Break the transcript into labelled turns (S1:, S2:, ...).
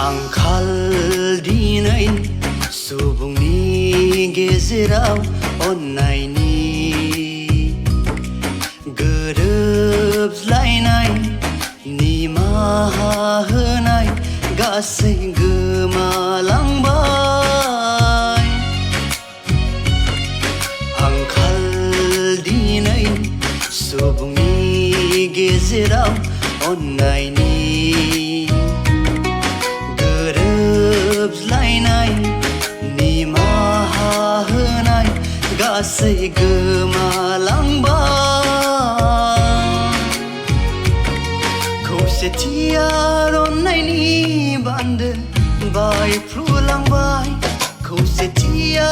S1: angkal dinwi subungni gejerao अन्नायनि गोरोबलायनाय निमाहा होनाय गासै गोमालांबाय आंखाल दिनै सुबुंनि गेजेराव अन्नायनि गोरोबलायनाय निमाहा होनाय गासै गोमालांबाय खौसेथिया अन्नायनि बान्दो बायफ्रुलांबाय खौसेथिया